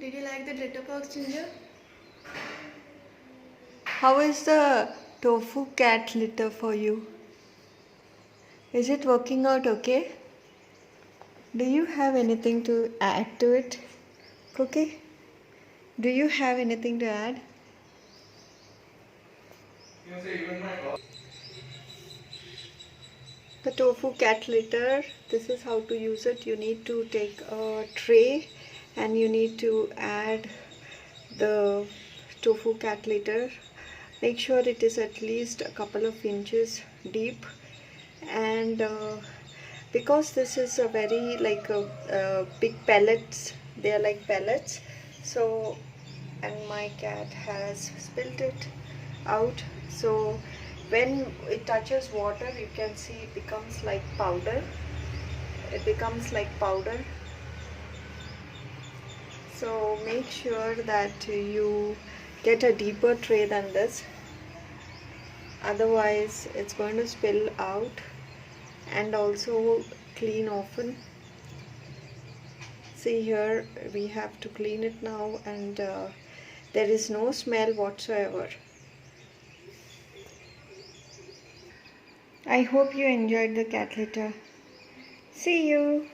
Did you like the litter box, Ginger? How is the tofu cat litter for you? Is it working out okay? Do you have anything to add to it? Cookie? Do you have anything to add? The tofu cat litter, this is how to use it. You need to take a tray and you need to add the tofu cat litter. Make sure it is at least a couple of inches deep, and because this is a very big pellets, they are like pellets, so, and my cat has spilled it out, so when it touches water you can see it becomes like powder. So make sure that you get a deeper tray than this, otherwise it's going to spill out. And also clean often. See here, we have to clean it now, and there is no smell whatsoever. I hope you enjoyed the cat litter. See you.